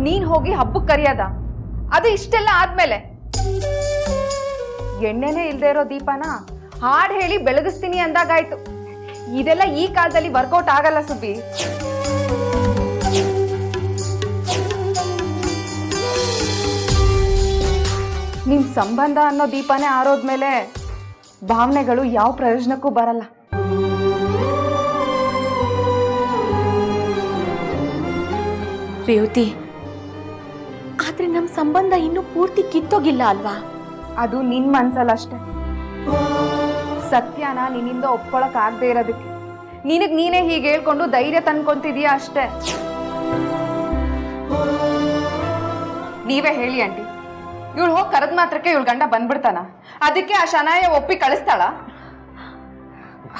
ನೀನ್ ಹೋಗಿ ಹಬ್ಬಕ್ಕೆ ಕರಿಯದ, ಅದು ಇಷ್ಟೆಲ್ಲ ಆದ್ಮೇಲೆ ಎಣ್ಣೆನೇ ಇಲ್ದೇ ಇರೋ ದೀಪನ ಹಾಡು ಹೇಳಿ ಬೆಳಗಿಸ್ತೀನಿ ಅಂದಾಗಾಯ್ತು. ಇದೆಲ್ಲ ಈ ಕಾಲದಲ್ಲಿ ವರ್ಕೌಟ್ ಆಗಲ್ಲ ಸುಬ್ಬಿ. ನಿಮ್ ಸಂಬಂಧ ಅನ್ನೋ ದೀಪನೇ ಆರೋದ್ಮೇಲೆ ಭಾವನೆಗಳು ಯಾವ ಪ್ರಯೋಜನಕ್ಕೂ ಬರಲ್ಲ. ರೇವತಿ, ಆದ್ರೆ ನಮ್ ಸಂಬಂಧ ಇನ್ನೂ ಪೂರ್ತಿ ಕಿತ್ತೋಗಿಲ್ಲ ಅಲ್ವಾ? ಅದು ನಿನ್ ಮನ್ಸಲ್ಲಷ್ಟೆ. ಸತ್ಯನ ನಿನ್ನಿಂದ ಒಪ್ಕೊಳಕ್ ಆಗದೆ ಇರೋದಕ್ಕೆ ನಿನಗ್ ನೀನೇ ಹೀಗೆ ಹೇಳ್ಕೊಂಡು ಧೈರ್ಯ ತಂದ್ಕೊಂತಿದೀಯ ಅಷ್ಟೇ. ನೀವೇ ಹೇಳಿ ಆಂಟಿ, ಇವಳು ಹೋಗಿ ಕರೆದ್ ಮಾತ್ರಕ್ಕೆ ಇವಳು ಗಂಡ ಬಂದ್ಬಿಡ್ತಾನ? ಅದಕ್ಕೆ ಆ ಶನಾಯ ಒಪ್ಪಿ ಕಳಿಸ್ತಾಳ?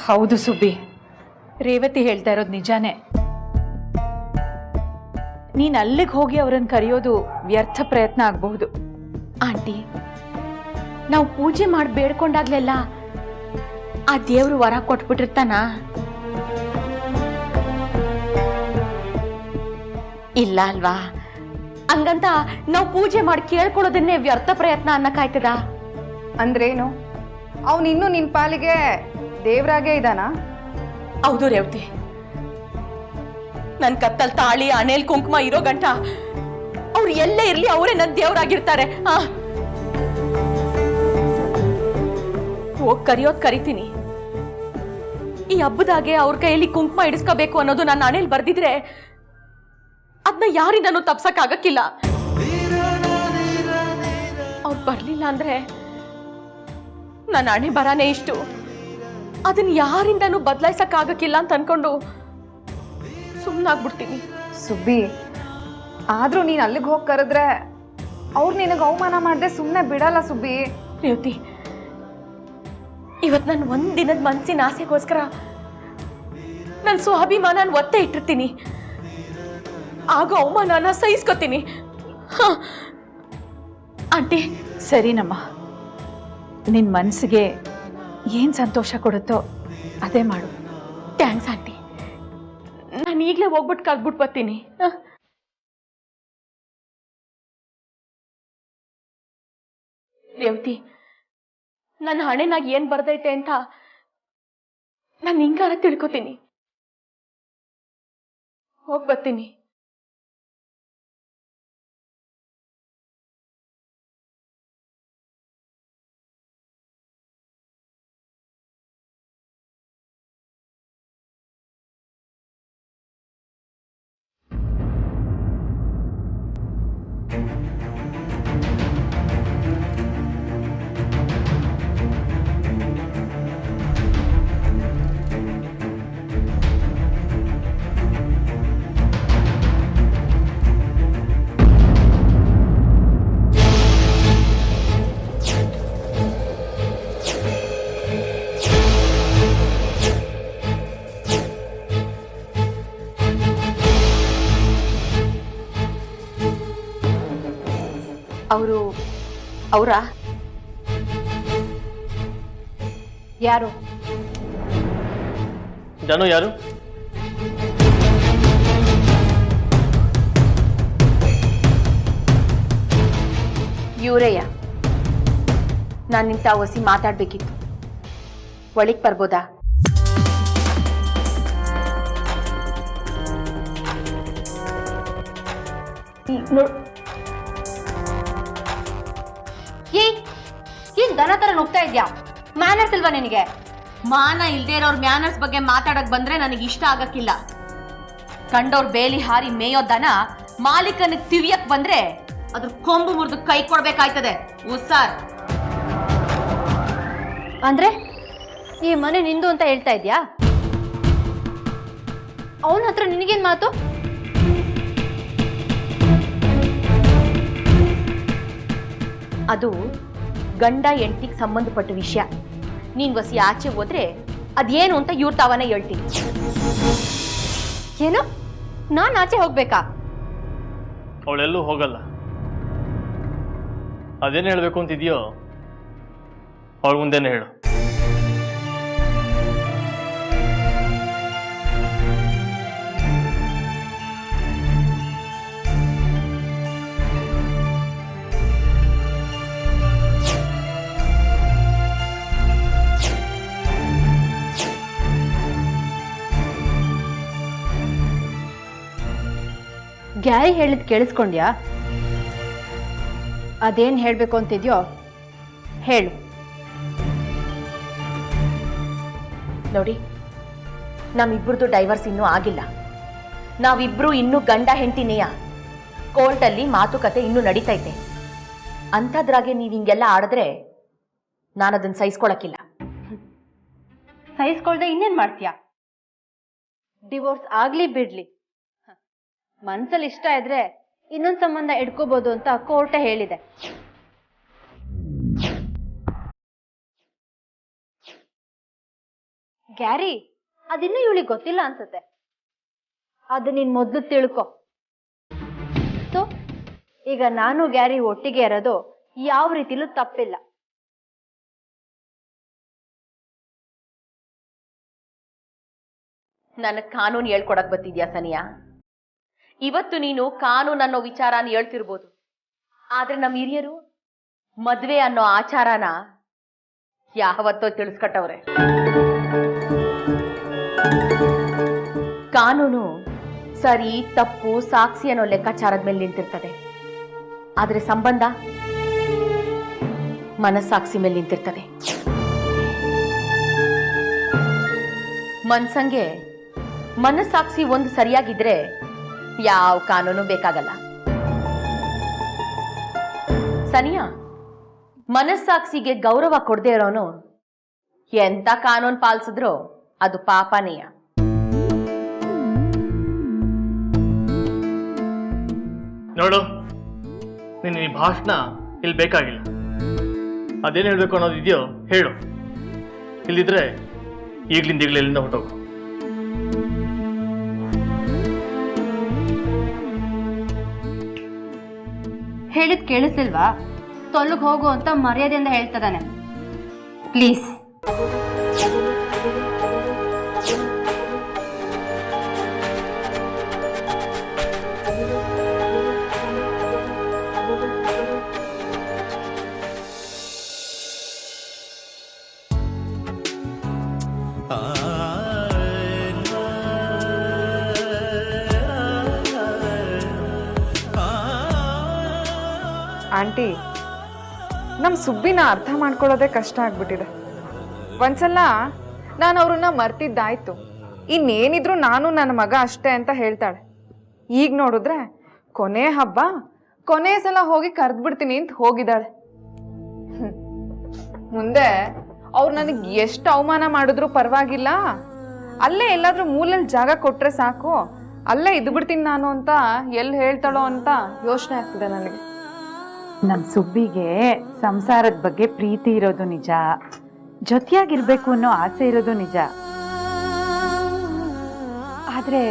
ಹೌದು ಸುಬ್ಬಿ, ರೇವತಿ ಹೇಳ್ತಾ ಇರೋದು ನಿಜಾನೇ. ನೀನ್ ಅಲ್ಲಿಗೆ ಹೋಗಿ ಅವ್ರನ್ನ ಕರೆಯೋದು ವ್ಯರ್ಥ ಪ್ರಯತ್ನ ಆಗಬಹುದು. ಆಂಟಿ, ನಾವು ಪೂಜೆ ಮಾಡಿ ಬೇಡ್ಕೊಂಡಾಗ್ಲೆಲ್ಲ ಆ ದೇವ್ರು ವರ ಕೊಟ್ಬಿಟ್ಟಿರ್ತಾನ? ಇಲ್ಲ ಅಲ್ವಾ? ಹಂಗಂತ ನಾವು ಪೂಜೆ ಮಾಡಿ ಕೇಳ್ಕೊಳ್ಳೋದನ್ನೇ ವ್ಯರ್ಥ ಪ್ರಯತ್ನ ಅನ್ನಕ್ಕಾಯ್ತದ? ಅಂದ್ರೇನು? ಅವನಿನ್ನೂ ನಿನ್ ಪಾಲಿಗೆ ದೇವ್ರಾಗೆ ಇದಾನ? ಹೌದು ರೇವತಿ, ನನ್ ಕತ್ತಲ್ ತಾಳಿ ಅಣೆಲ್ ಕುಂಕುಮ ಇರೋ ಗಂಟ ಅವ್ರು ಎಲ್ಲೇ ಇರ್ಲಿ ಅವರೇ ನನ್ ದೇವ್ರಾಗಿರ್ತಾರೆ. ಹೋಗ್ ಕರಿಯೋದ್ ಕರಿತೀನಿ. ಈ ಹಬ್ಬದಾಗೆ ಅವ್ರ ಕೈಯಲ್ಲಿ ಕುಂಕುಮ ಇಡಿಸ್ಕೋಬೇಕು ಅನ್ನೋದು ನನ್ನ ಹಣೆಲ್ ಬರ್ದಿದ್ರೆ ಅದನ್ನ ಯಾರಿಂದನೂ ತಪ್ಸಕ್ ಆಗಕ್ಕಿಲ್ಲ. ಅವ್ರು ಬರ್ಲಿಲ್ಲ ಅಂದ್ರೆ ನನ್ನ ಹಣೆ ಬರಾನೇ ಇಷ್ಟು. ಅದನ್ನ ಯಾರಿಂದನೂ ಬದಲಾಯಿಸಕ್ ಆಗಕ್ಕಿಲ್ಲ ಅಂತ ಅನ್ಕೊಂಡು ಸುಮ್ಮನಾಗ್ಬಿಡ್ತೀನಿ. ಸುಬ್ಬಿ, ಆದ್ರೂ ನೀನ್ ಅಲ್ಲಿಗೆ ಹೋಗಿ ಕರೆದ್ರೆ ಅವ್ರು ನಿನಗೆ ಅವಮಾನ ಮಾಡದೆ ಸುಮ್ಮನೆ ಬಿಡಲ್ಲ ಸುಬ್ಬಿ. ರೇವತಿ, ಇವತ್ತು ನಾನು ಒಂದಿನದ ಮನಸ್ಸಿನ ಆಸೆಗೋಸ್ಕರ ನನ್ನ ಸ್ವಾಭಿಮಾನ ಒತ್ತೆ ಇಟ್ಟಿರ್ತೀನಿ. ಆಗ ಅವಮಾನನ ಸಹಿಸ್ಕೊತೀನಿ. ಆಂಟಿ, ಸರಿನಮ್ಮ, ನಿನ್ನ ಮನಸ್ಸಿಗೆ ಏನು ಸಂತೋಷ ಕೊಡುತ್ತೋ ಅದೇ ಮಾಡು. Thanks aunty. ನಾನು ಈಗಲೇ ಹೋಗ್ಬಿಟ್ಟು ಕಲ್ಬಿಟ್ಟು ಬರ್ತೀನಿ. ರೇವತಿ, ನನ್ನ ಹಣೆನಾಗ ಏನ್ ಬರ್ದೈತೆ ಅಂತ ನಾನು ಹಿಂಗಾರ ತಿಳ್ಕೊತೀನಿ. ಹೋಗ್ ಬರ್ತೀನಿ. ಅವರಾ? ಯಾರು? ಜಾನು ಯಾರು? ಇವರೇಯ? ನಾನು ನಿಂತ ಒಸಿ ಮಾತಾಡ್ಬೇಕಿತ್ತು. ಒಳಗ್ ಬರ್ಬೋದಾ? ಏನ್ ದನ ತರ ನುಗ್ತಾ ಇದ್ಯಾ? ಮ್ಯಾನರ್ಸ್ ಇಲ್ವಾ ನಿನಗೆ? ಮಾನ ಇಲ್ದೇ ಇರೋರ್ ಮ್ಯಾನರ್ಸ್ ಬಗ್ಗೆ ಮಾತಾಡಕ್ ಬಂದ್ರೆ ನನಗೆ ಇಷ್ಟ ಆಗಕ್ಕಿಲ್ಲ. ಕಂಡೋರ್ ಬೇಲಿ ಹಾರಿ ಮೇಯೋ ದನ ಮಾಲೀಕನಿಗೆ ತಿವಿಯಕ್ ಬಂದ್ರೆ ಅದ್ರ ಕೊಂಬು ಮುರಿದು ಕೈ ಕೊಡ್ಬೇಕಾಯ್ತದೆ. ಉಸಾರ್ ಅಂದ್ರೆ ಈ ಮನೆ ನಿಂದು ಅಂತ ಹೇಳ್ತಾ ಇದ್ಯಾ? ಅವನ ಹತ್ರ ನಿನಗೇನ್ ಮಾತು? ಅದು ಗಂಡ ಹೆಂಡತಿಗೆ ಸಂಬಂಧಪಟ್ಟ ವಿಷಯ. ನೀನ್ ವಸಿ ಆಚೆ ಹೋದ್ರೆ ಅದೇನು ಅಂತ ಇವ್ರ ತಾವನೇ ಹೇಳ್ತೀನಿ. ಏನು? ನಾನ್ ಆಚೆ ಹೋಗ್ಬೇಕಾ? ಅವಳೆಲ್ಲೂ ಹೋಗಲ್ಲ. ಅದೇನು ಹೇಳಬೇಕು ಅಂತಿದೆಯೋ ಅವಳ ಮುಂದೆನೇ ಹೇಳು. ಗ್ಯಾರಿ ಹೇಳಿದ್ ಕೇಳಿಸ್ಕೊಂಡ್ಯಾ? ಅದೇನ್ ಹೇಳ್ಬೇಕು ಅಂತಿದ್ಯೋ ಹೇಳು. ನೋಡಿ, ನಮ್ಮಿಬ್ಬರದು ಡೈವರ್ಸ್ ಇನ್ನೂ ಆಗಿಲ್ಲ. ನಾವಿಬ್ರು ಇನ್ನೂ ಗಂಡ ಹೆಂಡತಿನೇಯ. ಕೋರ್ಟಲ್ಲಿ ಮಾತುಕತೆ ಇನ್ನೂ ನಡೀತೈತೆ. ಅಂಥದ್ರಾಗೆ ನೀವು ಹಿಂಗೆಲ್ಲ ಆಡಿದ್ರೆ ನಾನದನ್ನು ಸಹಿಸ್ಕೊಳಕ್ಕಿಲ್ಲ. ಸಹಿಸ್ಕೊಳ್ದೆ ಇನ್ನೇನ್ ಮಾಡ್ತೀಯಾ? ಡಿವೋರ್ಸ್ ಆಗ್ಲಿ ಬಿಡ್ಲಿ, ಮನ್ಸಲ್ಲಿ ಇಷ್ಟ ಇದ್ರೆ ಇನ್ನೊಂದ್ ಸಂಬಂಧ ಇಟ್ಕೋಬಹುದು ಅಂತ ಕೋರ್ಟೇ ಹೇಳಿದೆ. ಗ್ಯಾರಿ, ಅದಿನ್ನೂ ಇವಳಿಗೆ ಗೊತ್ತಿಲ್ಲ ಅನ್ಸುತ್ತೆ. ಅದು ನೀನ್ ಮೊದ್ಲು ತಿಳ್ಕೊ. ಸೊ ಈಗ ನಾನು ಗ್ಯಾರಿ ಒಟ್ಟಿಗೆ ಇರೋದು ಯಾವ ರೀತಿಲೂ ತಪ್ಪಿಲ್ಲ. ನನಗೆ ಕಾನೂನು ಹೇಳ್ಕೊಡಕ್ ಬತ್ತಿದ್ಯಾ ಸನಿಯಾ? ಇವತ್ತು ನೀನು ಕಾನೂನು ಅನ್ನೋ ವಿಚಾರನ ಹೇಳ್ತಿರ್ಬೋದು, ಆದ್ರೆ ನಮ್ಮ ಹಿರಿಯರು ಮದ್ವೆ ಅನ್ನೋ ಆಚಾರನ ಯಾವತ್ತೋ ತಿಳಿಸ್ಕೊಟ್ಟವ್ರೆ. ಕಾನೂನು ಸರಿ ತಪ್ಪು ಸಾಕ್ಷಿ ಅನ್ನೋ ಲೆಕ್ಕಾಚಾರದ ಮೇಲೆ ನಿಂತಿರ್ತದೆ, ಆದ್ರೆ ಸಂಬಂಧ ಮನಸ್ಸಾಕ್ಷಿ ಮೇಲೆ ನಿಂತಿರ್ತದೆ. ಮನ್ಸಂಗೆ ಮನಸ್ಸಾಕ್ಷಿ ಒಂದು ಸರಿಯಾಗಿದ್ರೆ ಯಾವ ಕಾನೂನು ಬೇಕಾಗಲ್ಲ. ಸನಿಯಾ, ಮನಸ್ಸಾಕ್ಷಿಗೆ ಗೌರವ ಕೊಡದೆ ಇರೋನು ಎಂತ ಕಾನೂನು ಪಾಲಿಸಿದ್ರೋ ಅದು ಪಾಪನೇಯ. ನೋಡು, ನೀನು ಈ ಭಾಷಣ ಇಲ್ಲಿ ಬೇಕಾಗಿಲ್ಲ. ಅದೇನು ಹೇಳಬೇಕು ಅನ್ನೋದು ಇದೆಯೋ ಹೇಳು. ಇಲ್ಲಿದ್ರೆ ಈಗ್ಲಿಂದ ಇಲ್ಲಿಂದ ಹೊಟ್ಟೋಗು. ಹೇಳಿದ್ ಕೇಳಿಸ್ಲಿಲ್ವಾ? ತೊಲಗ್ ಹೋಗು ಅಂತ ಮರ್ಯಾದೆಯಿಂದ ಹೇಳ್ತದಾನೆ. ಪ್ಲೀಸ್. ಆಂಟಿ, ನಮ್ಮ ಸುಬ್ಬಿನ ಅರ್ಥ ಮಾಡ್ಕೊಳ್ಳೋದೇ ಕಷ್ಟ ಆಗ್ಬಿಟ್ಟಿದೆ. ಒಂದ್ಸಲ ನಾನು ಅವ್ರನ್ನ ಮರ್ತಿದ್ದಾಯ್ತು, ಇನ್ನೇನಿದ್ರು ನಾನು ನನ್ನ ಮಗ ಅಷ್ಟೇ ಅಂತ ಹೇಳ್ತಾಳೆ. ಈಗ ನೋಡಿದ್ರೆ ಕೊನೆ ಹಬ್ಬ ಕೊನೆ ಸಲ ಹೋಗಿ ಕರೆದ್ಬಿಡ್ತೀನಿ ಅಂತ ಹೋಗಿದ್ದಾಳೆ. ಮುಂದೆ ಅವ್ರು ನನಗೆ ಎಷ್ಟು ಅವಮಾನ ಮಾಡಿದ್ರು ಪರವಾಗಿಲ್ಲ, ಅಲ್ಲೇ ಎಲ್ಲಾದ್ರೂ ಮೂಲಲ್ಲಿ ಜಾಗ ಕೊಟ್ರೆ ಸಾಕು, ಅಲ್ಲೇ ಇದ್ದು ಬಿಡ್ತೀನಿ ನಾನು ಅಂತ ಎಲ್ಲಿ ಹೇಳ್ತಾಳೋ ಅಂತ ಯೋಚನೆ ಆಗ್ತಿದೆ ನನಗೆ. ನಮ್ಮ ಸುಬ್ಬಿಗೆ ಸಂಸಾರದ ಬಗ್ಗೆ ಪ್ರೀತಿ ಇರೋದು ನಿಜ, ಜೊತೆಯಾಗಿರ್ಬೇಕು ಅನ್ನೋ ಆಸೆ ಇರೋದು ನಿಜ. ಆದ್ರೆ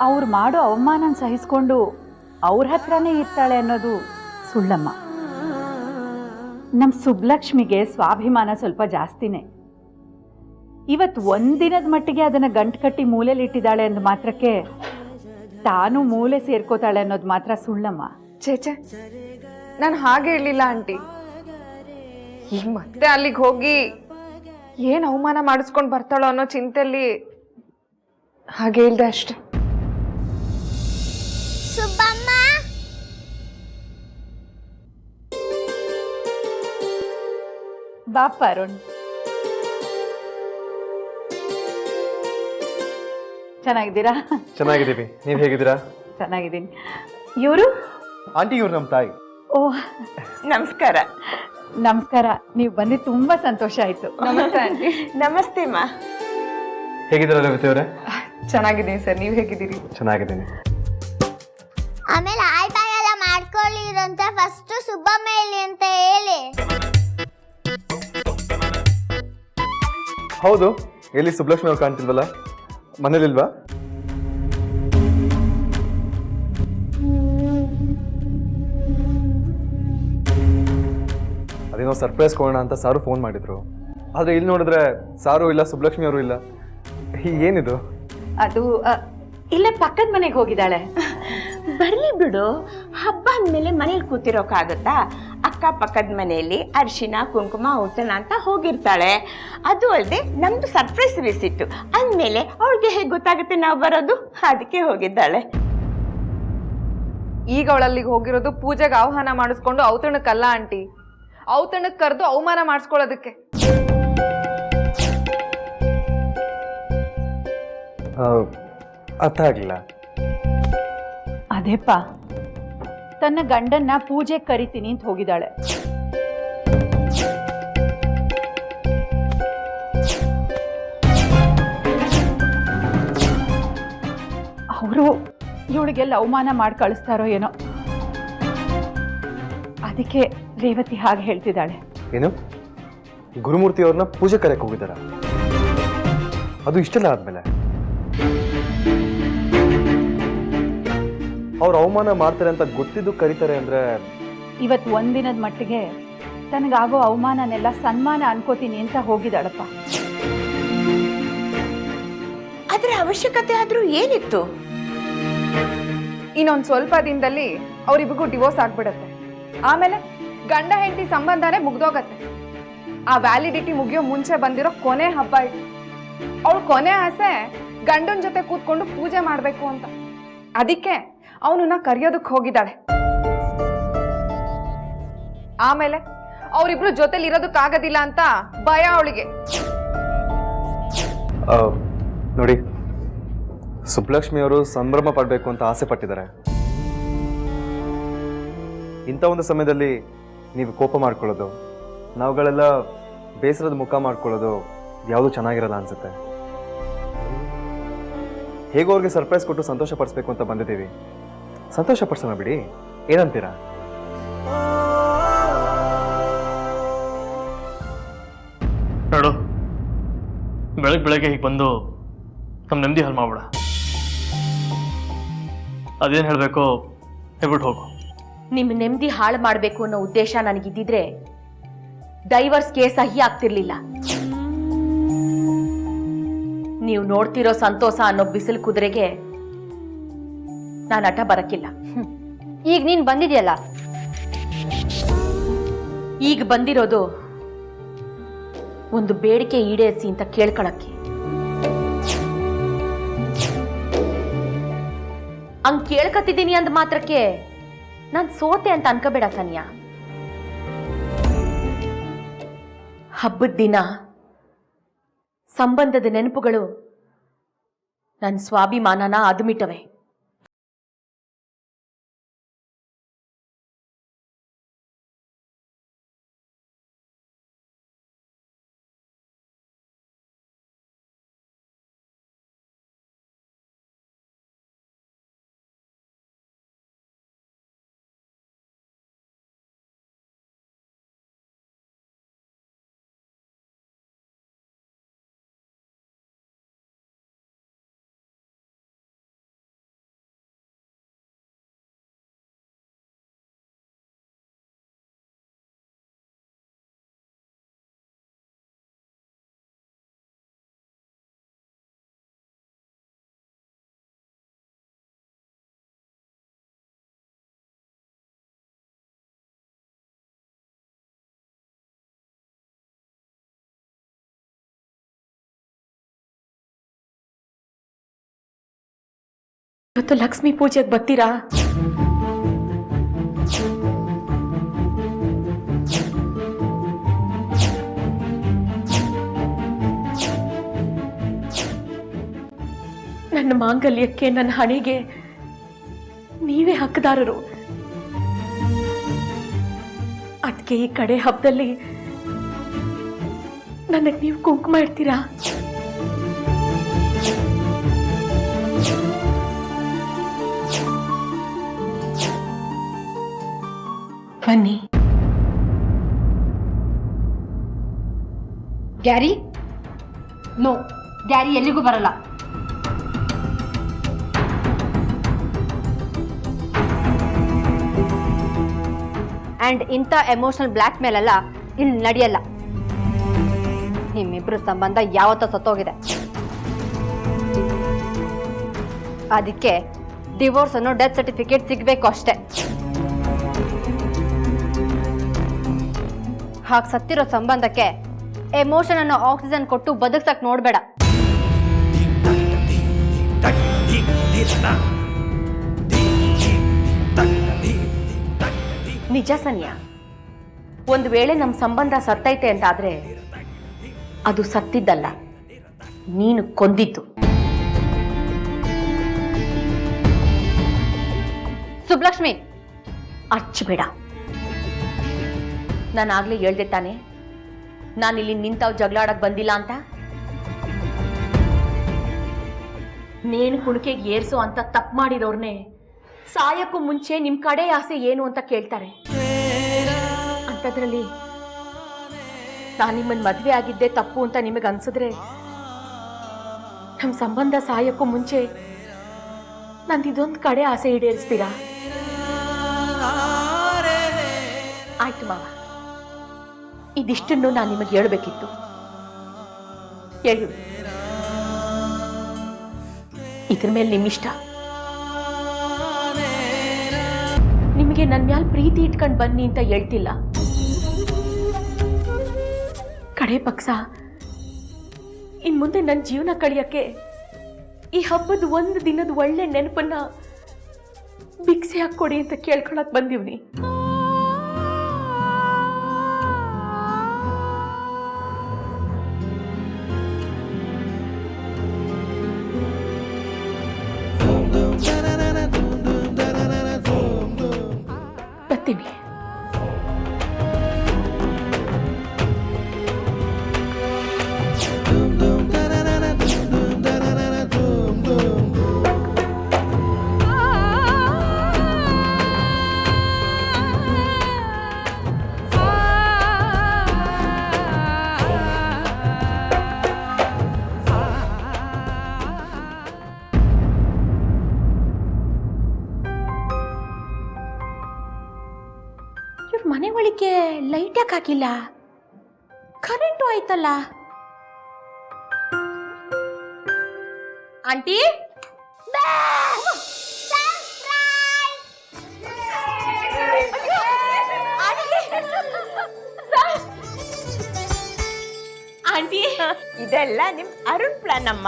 ಅವ್ರು ಮಾಡೋ ಅವಮಾನ ಸಹಿಸ್ಕೊಂಡು ಅವ್ರ ಹತ್ರನೇ ಇರ್ತಾಳೆ ಅನ್ನೋದು ಸುಳ್ಳಮ್ಮ. ನಮ್ಮ ಸುಬ್ಲಕ್ಷ್ಮಿಗೆ ಸ್ವಾಭಿಮಾನ ಸ್ವಲ್ಪ ಜಾಸ್ತಿನೇ. ಇವತ್ತು ಒಂದಿನದ ಮಟ್ಟಿಗೆ ಅದನ್ನ ಗಂಟು ಕಟ್ಟಿ ಮೂಲೆಯಲ್ಲಿ ಇಟ್ಟಿದ್ದಾಳೆ ಅಂದ ಮಾತ್ರಕ್ಕೆ ತಾನು ಮೂಲೆ ಸೇರ್ಕೋತಾಳೆ ಅನ್ನೋದು ಮಾತ್ರ ಸುಳ್ಳಮ್ಮ. ಚೇಚೆ, ನಾನು ಹಾಗೆ ಹೇಳಿಲ್ಲ ಆಂಟಿ. ಈಗ ಮತ್ತೆ ಅಲ್ಲಿಗೆ ಹೋಗಿ ಏನ್ ಅವಮಾನ ಮಾಡಿಸ್ಕೊಂಡು ಬರ್ತಾಳೋ ಅನ್ನೋ ಚಿಂತೆಯಲ್ಲಿ ಹಾಗೆ ಹೇಳ್ದೆ ಅಷ್ಟೆ. ಸುಬ್ಬಮ್ಮ, ಬಾಪ ಅರುಣ್, ಚೆನ್ನಾಗಿದ್ದೀರಾ? ಚೆನ್ನಾಗಿದ್ದೀವಿ, ನೀವು ಹೇಗಿದ್ದೀರಾ? ಚೆನ್ನಾಗಿದ್ದೀನಿ. ಇವರು ಆಂಟಿ, ಇವ್ರು ನಮ್ಮ ತಾಯಿ. ಓ, ನಮಸ್ಕಾರ. ನಮಸ್ಕಾರ. ನೀವು ಬಂದು ತುಂಬಾ ಸಂತೋಷ ಆಯ್ತು. ನಮಸ್ತೆ ಆಂಟಿ. ನಮಸ್ತೆ ಮಾ. ಹೇಗಿದ್ದೀರಾ ರೇವತಿ ಅವರೇ? ಚೆನ್ನಾಗಿದ್ದೀನಿ ಸರ್, ನೀವು ಹೇಗಿದ್ದೀರಿ? ಚೆನ್ನಾಗಿದ್ದೀನಿ. ಆಮೇಲೆ ಆಯ್ ಬಾಯ್ ಎಲ್ಲ ಮಾಡ್ಕೊಳ್ಳಿರಂತ ಫಸ್ಟ್ ಸುಬ್ಬಮ್ಮ ಹೇಳಿ ಅಂತ ಹೇಳಿ. ಹೌದು, ಎಲ್ಲಿ ಸುಬ್ಲಕ್ಷ್ಮಿ ಅವ್ರು ಕಾಣ್ತಿಲ್ವಲ್ಲ, ಮನೇಲಿಲ್ವಾ? ಅದೇನೋ ಸರ್ಪ್ರೈಸ್ ಕೊಡೋಣ ಅಂತ ಸಾರು ಫೋನ್ ಮಾಡಿದ್ರು, ಆದ್ರೆ ಇಲ್ಲಿ ನೋಡಿದ್ರೆ ಸಾರು ಇಲ್ಲ, ಸುಬ್ಲಕ್ಷ್ಮಿ ಅವರು ಇಲ್ಲ. ಏನಿದು? ಅದು ಇಲ್ಲೇ ಪಕ್ಕದ ಮನೆಗೆ ಹೋಗಿದ್ದಾಳೆ. ಬರ್ಲಿ ಬಿಡು, ಹಬ್ಬ ಅಂದಮೇಲೆ ಮನೇಲಿ ಕೂತಿರೋಕ್ಕಾಗತ್ತಾ? ಅಕ್ಕಪಕ್ಕದ ಮನೆಯಲ್ಲಿ ಅರಿಶಿನ ಕುಂಕುಮ ಔತಣ ಅಂತ ಹೋಗಿರ್ತಾಳೆ. ಅದು ಅಲ್ಲದೆ ನಮ್ದು ಸರ್ಪ್ರೈಸ್ ವಿಸಿಟ್ಟು ಅಂದಮೇಲೆ ಅವಳಿಗೆ ಹೇಗೆ ಗೊತ್ತಾಗುತ್ತೆ ನಾವು ಬರೋದು? ಅದಕ್ಕೆ ಹೋಗಿದ್ದಾಳೆ. ಈಗ ಅವಳಲ್ಲಿಗೆ ಹೋಗಿರೋದು ಪೂಜೆಗೆ ಆಹ್ವಾನ ಮಾಡಿಸ್ಕೊಂಡು ಔತಣಕ್ಕಲ್ಲ ಆಂಟಿ, ಔತಣಕ್ಕೆ ಕರೆದು ಅವಮಾನ ಮಾಡಿಸ್ಕೊಳ್ಳೋದಕ್ಕೆ. ಅರ್ಥ ಆಗಲಿಲ್ಲ. ಅದೇಪ್ಪ, ತನ್ನ ಗಂಡನ್ನ ಪೂಜೆಗೆ ಕರಿತೀನಿ ಅಂತ ಹೋಗಿದ್ದಾಳೆ. ಅವರು ಇವಳಿಗೆಲ್ಲ ಅವಮಾನ ಮಾಡಿ ಕಳಿಸ್ತಾರೋ ಏನೋ, ಅದಕ್ಕೆ ರೇವತಿ ಹಾಗೆ ಹೇಳ್ತಿದ್ದಾಳೆ. ಏನು, ಗುರುಮೂರ್ತಿ ಅವ್ರನ್ನ ಪೂಜೆ ಕರೆಯಕ್ಕೆ ಹೋಗಿದ್ದಾರ? ಅದು ಇಷ್ಟೆಲ್ಲ ಆದ್ಮೇಲೆ ಅವ್ರು ಅವಮಾನ ಮಾಡ್ತಾರೆ ಅಂತ ಗೊತ್ತಿದ್ದು ಕರೀತಾರೆ ಅಂದ್ರೆ? ಇವತ್ತು ಒಂದಿನದ ಮಟ್ಟಿಗೆ ತನಗಾಗೋ ಅವಮಾನನೆಲ್ಲ ಸನ್ಮಾನ ಅನ್ಕೋತೀನಿ ಅಂತ ಹೋಗಿದ್ದಾಳಪ್ಪ. ಅದರ ಅವಶ್ಯಕತೆ ಆದ್ರೂ ಏನಿತ್ತು? ಇನ್ನೊಂದು ಸ್ವಲ್ಪ ದಿನದಲ್ಲಿ ಅವರಿಬ್ಬರಿಗೂ ಡಿವೋರ್ಸ್ ಆಗ್ಬಿಡತ್ತೆ. ಆಮೇಲೆ ಗಂಡ ಹೆಂಡತಿ ಸಂಬಂಧನೇ ಮುಗ್ದೋಗತ್ತೆ. ಆ ವ್ಯಾಲಿಡಿಟಿ ಮುಗಿಯೋ ಮುಂಚೆ ಬಂದಿರೋ ಕೊನೆ ಹಬ್ಬ ಇದು. ಅವಳು ಕೊನೆ ಆಸೆ ಗಂಡನ ಜೊತೆ ಕೂತ್ಕೊಂಡು ಪೂಜೆ ಮಾಡಬೇಕು ಅಂತ. ಅದಕ್ಕೆ ಅವನನ್ನ ಕರೆಯೋದಕ್ಕೆ ಹೋಗಿದ್ದಾಳೆ. ಆಮೇಲೆ ಅವರಿಬ್ರು ಜೊತೆಲಿ ಇರೋದಕ್ಕಾಗೋದಿಲ್ಲ ಅಂತ ಭಯ ಅವಳಿಗೆ. ನೋಡಿ, ಸುಬ್ಬಲಕ್ಷ್ಮಿ ಅವರು ಸಂಭ್ರಮ ಪಡಬೇಕು ಅಂತ ಆಸೆ ಪಟ್ಟಿದ್ದಾರೆ. ಇಂಥ ಒಂದು ಸಮಯದಲ್ಲಿ ನೀವು ಕೋಪ ಮಾಡ್ಕೊಳ್ಳೋದು, ನಾವುಗಳೆಲ್ಲ ಬೇಸರದ ಮುಖ ಮಾಡ್ಕೊಳ್ಳೋದು ಯಾವುದು ಚೆನ್ನಾಗಿರಲ್ಲ ಅನ್ಸುತ್ತೆ. ಹೇಗೋ ಅವ್ರಿಗೆ ಸರ್ಪ್ರೈಸ್ ಕೊಟ್ಟು ಸಂತೋಷ ಪಡಿಸ್ಬೇಕು ಅಂತ ಬಂದಿದ್ದೀವಿ. ಸಂತೋಷ ಪಡಿಸೋಣ ಬಿಡಿ, ಏನಂತೀರಾ? ನೋಡು, ಬೆಳಗ್ಗೆ ಹೀಗೆ ಬಂದು ನಮ್ಮ ನೆಮ್ಮದಿ ಹಾಳು ಮಾಡ್ಬೇಡ. ಅದೇನು ಹೇಳಬೇಕೋ ಹೇಳ್ಬಿಟ್ಟು ಹೋಗು. ನಿಮ್ಮ ನೆಮ್ಮದಿ ಹಾಳು ಮಾಡಬೇಕು ಅನ್ನೋ ಉದ್ದೇಶ ನನಗಿದ್ದಿದ್ರೆ ಡೈವರ್ಸ್ಗೆ ಸಹಿ ಆಗ್ತಿರ್ಲಿಲ್ಲ. ನೀವು ನೋಡ್ತಿರೋ ಸಂತೋಷ ಅನ್ನೋ ಬಿಸಿಲು ಕುದುರೆಗೆ ನಾನು ಅಟ ಬರಕ್ಕಿಲ್ಲ. ಈಗ ನೀನ್ ಬಂದಿದ್ಯಲ್ಲ, ಈಗ ಬಂದಿರೋದು ಒಂದು ಬೇಡಿಕೆ ಈಡೇರಿಸಿ ಅಂತ ಕೇಳ್ಕೊಳಕ್ಕೆ. ಹಂಗ್ ಕೇಳ್ಕತ್ತಿದ್ದೀನಿ ಅಂದ ಮಾತ್ರಕ್ಕೆ ನಾನ್ ಸೋತೆ ಅಂತ ಅನ್ಕೋಬೇಡ ಸನ್ಯಾ. ಹಬ್ಬದ ದಿನ ಸಂಬಂಧದ ನೆನಪುಗಳು ನನ್ನ ಸ್ವಾಭಿಮಾನನ ಅದುಮಿಟ್ಟವೆ. ಇವತ್ತು ಲಕ್ಷ್ಮೀ ಪೂಜೆಗೆ ಬರ್ತೀರಾ? ನನ್ನ ಮಾಂಗಲ್ಯಕ್ಕೆ, ನನ್ನ ಹಣೆಗೆ ನೀವೇ ಹಕ್ಕದಾರರು. ಅದಕ್ಕೆ ಈ ಕಡೆ ಹಬ್ಬದಲ್ಲಿ ನನಗೆ ನೀವು ಕುಂಕುಮ ಇಡ್ತೀರಾ? ಬನ್ನಿ. ಗ್ಯಾರಿ, ನೋ, ಗ್ಯಾರಿ ಎಲ್ಲಿಗೂ ಬರಲ್ಲ. ಅಂಡ್ ಇಂಥ ಎಮೋಷನಲ್ ಬ್ಲ್ಯಾಕ್ ಮೇಲ್ ಎಲ್ಲ ಇಲ್ಲಿ ನಡೆಯಲ್ಲ. ನಿಮ್ಮಿಬ್ರು ಸಂಬಂಧ ಯಾವತ್ತೋ ಸತ್ತೋಗಿದೆ. ಅದಕ್ಕೆ ಡಿವೋರ್ಸ್ ಅನ್ನೋ ಡೆತ್ ಸರ್ಟಿಫಿಕೇಟ್ ಸಿಗಬೇಕು ಅಷ್ಟೇ. ಹಾಗೆ ಸತ್ತಿರೋ ಸಂಬಂಧಕ್ಕೆ ಎಮೋಷನ್ ಅನ್ನೋ ಆಕ್ಸಿಜನ್ ಕೊಟ್ಟು ಬದುಕ್ಸಕ್ ನೋಡ್ಬೇಡ. दी ನಿಜ ಸನ್ಯಾ. ಒಂದು ವೇಳೆ ನಮ್ಮ ಸಂಬಂಧ ಸತ್ತೈತೆ ಅಂತಾದ್ರೆ ಅದು ಸತ್ತಿದ್ದಲ್ಲ, ನೀನು ಕೊಂದಿದ್ದು. ಸುಬ್ಲಕ್ಷ್ಮಿ, ಅರ್ಚಬೇಡ. ನಾನಾಗ್ಲೇ ಹೇಳ್ದೆ ತಾನೆ ನಾನಿಲ್ಲಿ ನಿಂತಾವ್ ಜಗಳಾಡಕ್ ಬಂದಿಲ್ಲ ಅಂತ. ನೇಣು ಕುಣಿಕೆಗೆ ಏರ್ಸೋ ಅಂತ ತಪ್ಪು ಮಾಡಿರೋರ್ನೆ ಸಾಯಕ್ಕೂ ಮುಂಚೆ ನಿಮ್ ಕಡೆ ಆಸೆ ಏನು ಅಂತ ಕೇಳ್ತಾರೆ. ಅಂಥದ್ರಲ್ಲಿ ನಾನು ನಿಮ್ಮನ್ನ ಮದ್ವೆ ಆಗಿದ್ದೆ ತಪ್ಪು ಅಂತ ನಿಮಗೆ ಅನ್ಸಿದ್ರೆ ನಮ್ಮ ಸಂಬಂಧ ಸಾಯಕ್ಕೂ ಮುಂಚೆ ನಂದಿದೊಂದು ಕಡೆ ಆಸೆ ಈಡೇರಿಸ್ತೀರಾ? ಆಯ್ತು ಮಾವ, ಇದಿಷ್ಟನ್ನು ನಾನು ನಿಮಗೆ ಹೇಳ್ಬೇಕಿತ್ತು. ಹೇಳು, ಇದ್ರ ಮೇಲೆ ನಿಮ್ಮಿಷ್ಟ. ನಿಮಗೆ ನನ್ನ ಮ್ಯಾಲ ಪ್ರೀತಿ ಇಟ್ಕೊಂಡು ಬನ್ನಿ ಅಂತ ಹೇಳ್ತಿಲ್ಲ. ಕಡೆ ಪಕ್ಷ ಇನ್ ಮುಂದೆ ನನ್ನ ಜೀವನ ಕಳಿಯಕ್ಕೆ ಈ ಹಬ್ಬದ ಒಂದು ದಿನದ ಒಳ್ಳೆ ನೆನಪನ್ನ ಭಿಕ್ಷೆ ಹಾಕೊಡಿ ಅಂತ ಕೇಳ್ಕೊಳಕ್ ಬಂದಿವ್ನಿ. ಬರ್ತೀನಿ. ಮನೆ ಒಳಗೆ ಲೈಟ್ ಯಾಕೆ ಹಾಕಿಲ್ಲ? ಕರೆಂಟು ಆಯ್ತಲ್ಲ. ಆಂಟಿ, ಇದೆಲ್ಲ ನಿಮ್ ಅರುಣ್ ಪ್ಲಾನ್ ಅಮ್ಮ.